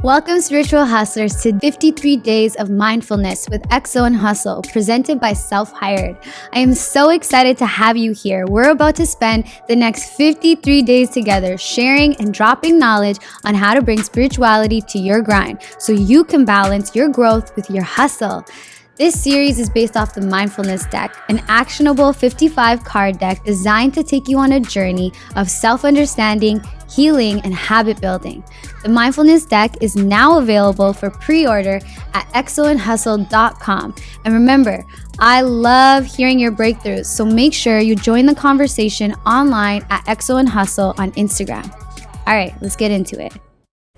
Welcome, spiritual hustlers, to 53 Days of Mindfulness with EXO and Hustle, presented by Self Hired. I am so excited to have you here. We're about to spend the next 53 days together sharing and dropping knowledge on how to bring spirituality to your grind so you can balance your growth with your hustle. This series is based off the Mindfulness Deck, an actionable 55 card deck designed to take you on a journey of self-understanding, healing, and habit building. The Mindfulness Deck is now available for pre-order at exoandhustle.com. And remember, I love hearing your breakthroughs, so make sure you join the conversation online at EXO and Hustle on Instagram. All right, let's get into it.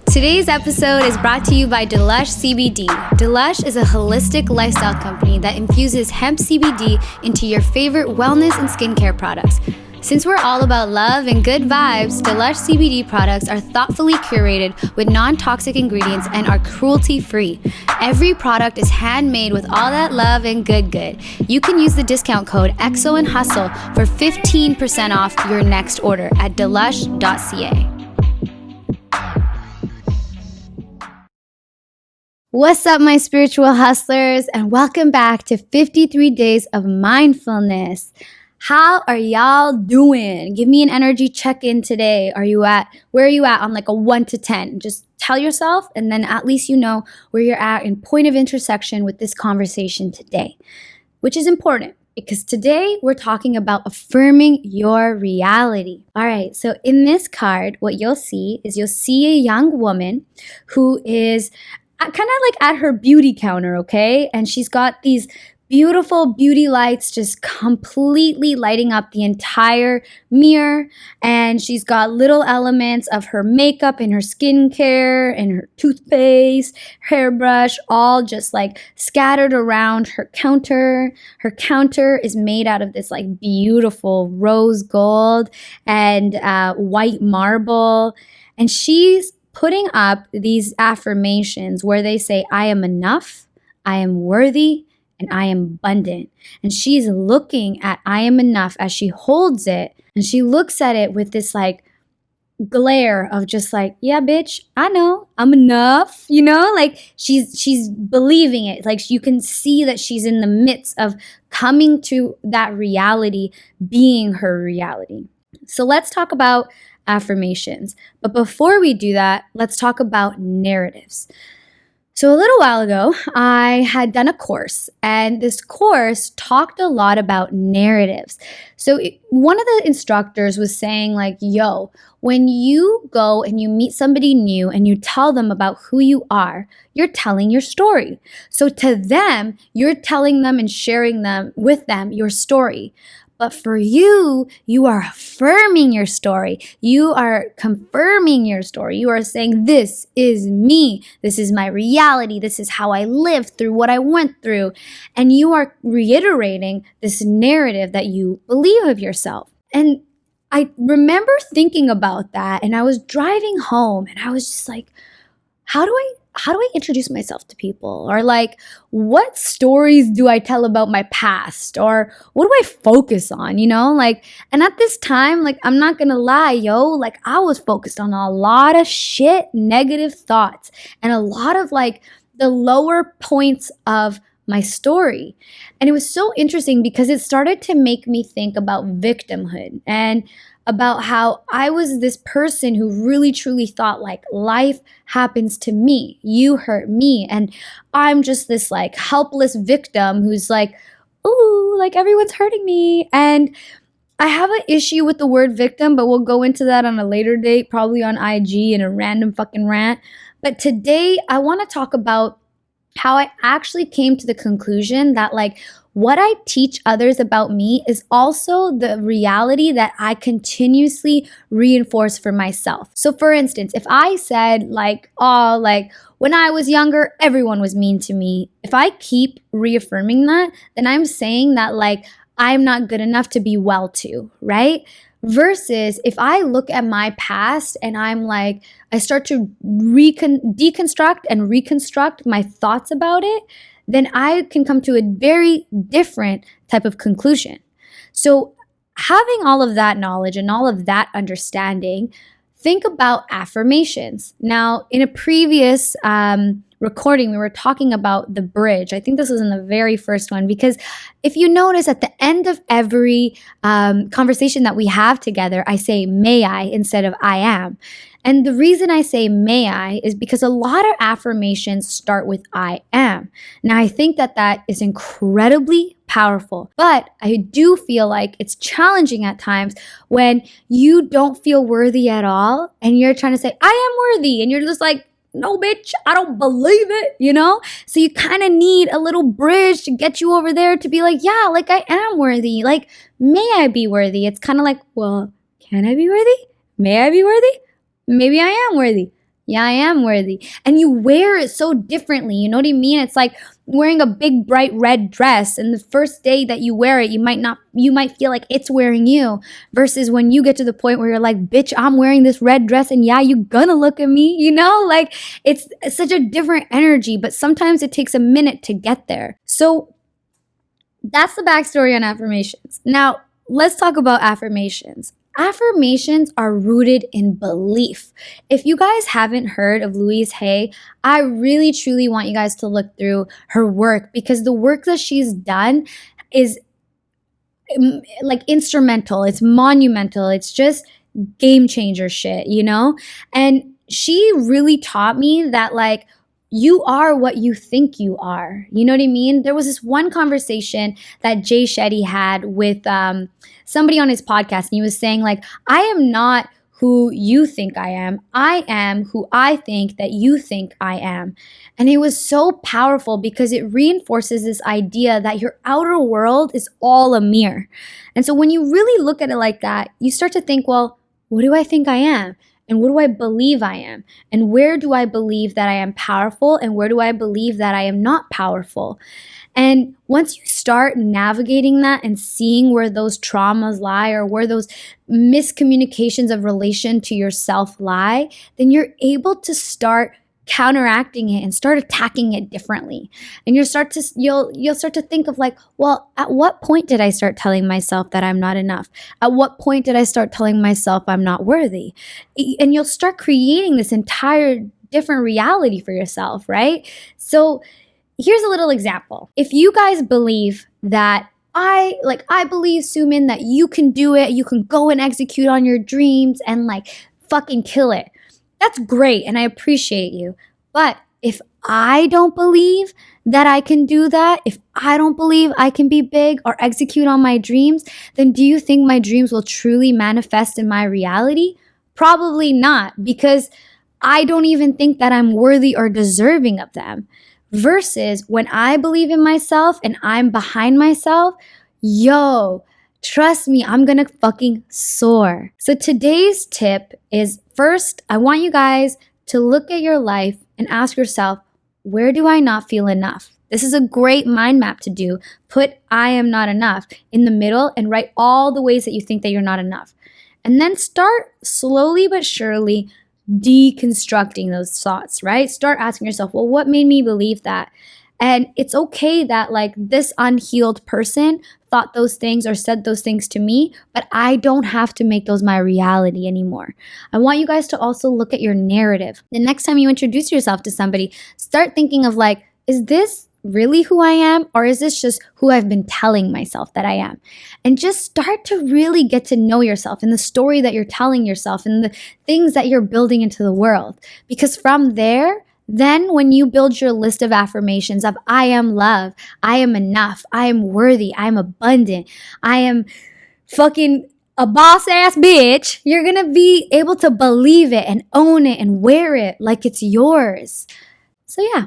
Today's episode is brought to you by Delush CBD. Delush is a holistic lifestyle company that infuses hemp CBD into your favorite wellness and skincare products. Since we're all about love and good vibes, Delush CBD products are thoughtfully curated with non-toxic ingredients and are cruelty-free. Every product is handmade with all that love and good. You can use the discount code EXO and Hustle for 15% off your next order at delush.ca. What's up, my spiritual hustlers, and welcome back to 53 Days of Mindfulness. How are y'all doing? Give me an energy check-in today. Where are you at on like a 1 to 10? Just tell yourself, and then at least you know where you're at in point of intersection with this conversation today, which is important because today we're talking about affirming your reality. All right, so in this card, what you'll see a young woman who is kind of like at her beauty counter, okay? And she's got these beautiful beauty lights just completely lighting up the entire mirror. And she's got little elements of her makeup and her skincare and her toothpaste, hairbrush, all just like scattered around her counter. Her counter is made out of this like beautiful rose gold and white marble. And she's putting up these affirmations where they say, I am enough, I am worthy, and I am abundant. And she's looking at I am enough as she holds it, and she looks at it with this like glare of just like, yeah, bitch, I know I'm enough, like she's believing it. Like you can see that she's in the midst of coming to that reality, being her reality. So let's talk about affirmations. But before we do that, let's talk about narratives. So a little while ago, I had done a course, and this course talked a lot about narratives. So one of the instructors was saying like, yo, when you go and you meet somebody new and you tell them about who you are, you're telling your story. So to them, you're telling them and sharing them with them your story. But for you, you are affirming your story. You are confirming your story. You are saying, this is me. This is my reality. This is how I lived through what I went through. And you are reiterating this narrative that you believe of yourself. And I remember thinking about that, and I was driving home and I was just like, how do I introduce myself to people? Or like, what stories do I tell about my past? Or what do I focus on, and at this time, like, I'm not gonna lie, like I was focused on a lot of shit, negative thoughts, and a lot of like the lower points of my story. And it was so interesting because it started to make me think about victimhood and about how I was this person who really truly thought like life happens to me, you hurt me, and I'm just this like helpless victim who's like, ooh, like everyone's hurting me. And I have an issue with the word victim, but we'll go into that on a later date, probably on IG in a random fucking rant. But today I want to talk about how I actually came to the conclusion that like what I teach others about me is also the reality that I continuously reinforce for myself. So for instance, if I said like, oh, like when I was younger, everyone was mean to me. If I keep reaffirming that, then I'm saying that like I'm not good enough to be well to, right? Versus if I look at my past and I'm like, I start to deconstruct and reconstruct my thoughts about it, then I can come to a very different type of conclusion. So having all of that knowledge and all of that understanding, think about affirmations. Now, in a previous recording, we were talking about the bridge. I think this was in the very first one, because if you notice at the end of every conversation that we have together, I say may I instead of I am. And the reason I say may I is because a lot of affirmations start with I am. Now, I think that that is incredibly powerful, but I do feel like it's challenging at times when you don't feel worthy at all and you're trying to say, I am worthy. And you're just like, no, bitch, I don't believe it, you know? So you kind of need a little bridge to get you over there to be like, yeah, like I am worthy. Like, may I be worthy? It's kind of like, well, can I be worthy? May I be worthy? Maybe I am worthy. Yeah, I am worthy. And you wear it so differently. You know what I mean? It's like wearing a big, bright red dress. And the first day that you wear it, you might feel like it's wearing you. Versus when you get to the point where you're like, bitch, I'm wearing this red dress. And yeah, you gonna look at me, you know? Like it's such a different energy. But sometimes it takes a minute to get there. So that's the backstory on affirmations. Now, let's talk about affirmations. Affirmations are rooted in belief. If you guys haven't heard of Louise Hay, I really truly want you guys to look through her work, because the work that she's done is like instrumental. It's monumental. It's just game changer shit, you know? And she really taught me that like, you are what you think you are. You know what I mean? There was this one conversation that Jay Shetty had with somebody on his podcast, and he was saying like, I am not who you think I am who I think that you think I am. And it was so powerful because it reinforces this idea that your outer world is all a mirror. And so when you really look at it like that, you start to think, well, what do I think I am? And what do I believe I am? And where do I believe that I am powerful? And where do I believe that I am not powerful? And once you start navigating that and seeing where those traumas lie or where those miscommunications of relation to yourself lie, then you're able to start counteracting it and start attacking it differently. And you'll start to think of like, well, at what point did I start telling myself that I'm not enough? At what point did I start telling myself I'm not worthy? And you'll start creating this entire different reality for yourself, right? So here's a little example. If you guys believe that I believe, Summan, that you can do it, you can go and execute on your dreams and like fucking kill it. That's great, and I appreciate you. But if I don't believe that I can do that, if I don't believe I can be big or execute on my dreams, then do you think my dreams will truly manifest in my reality? Probably not, because I don't even think that I'm worthy or deserving of them. Versus when I believe in myself and I'm behind myself, trust me, I'm gonna fucking soar. So today's tip is, first, I want you guys to look at your life and ask yourself, where do I not feel enough? This is a great mind map to do. Put I am not enough in the middle and write all the ways that you think that you're not enough. And then start slowly but surely deconstructing those thoughts, right? Start asking yourself, well, what made me believe that? And it's okay that like this unhealed person thought those things or said those things to me, but I don't have to make those my reality anymore. I want you guys to also look at your narrative. The next time you introduce yourself to somebody, start thinking of like, is this really who I am? Or is this just who I've been telling myself that I am? And just start to really get to know yourself and the story that you're telling yourself and the things that you're building into the world. Because from there, then when you build your list of affirmations of I am love, I am enough, I am worthy, I am abundant, I am fucking a boss ass bitch, you're gonna be able to believe it and own it and wear it like it's yours. So yeah,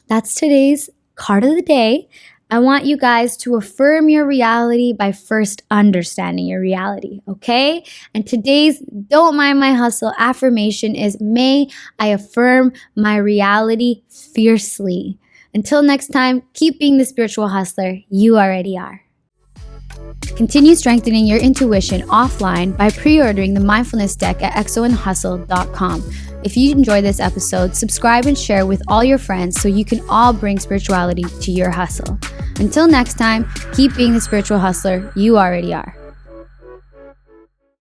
that's today's card of the day. I want you guys to affirm your reality by first understanding your reality, okay? And today's Don't Mind My Hustle affirmation is, may I affirm my reality fiercely. Until next time, keep being the spiritual hustler you already are. Continue strengthening your intuition offline by pre-ordering the Mindfulness Deck at exoandhustle.com. If you enjoyed this episode, subscribe and share with all your friends so you can all bring spirituality to your hustle. Until next time, keep being the spiritual hustler you already are.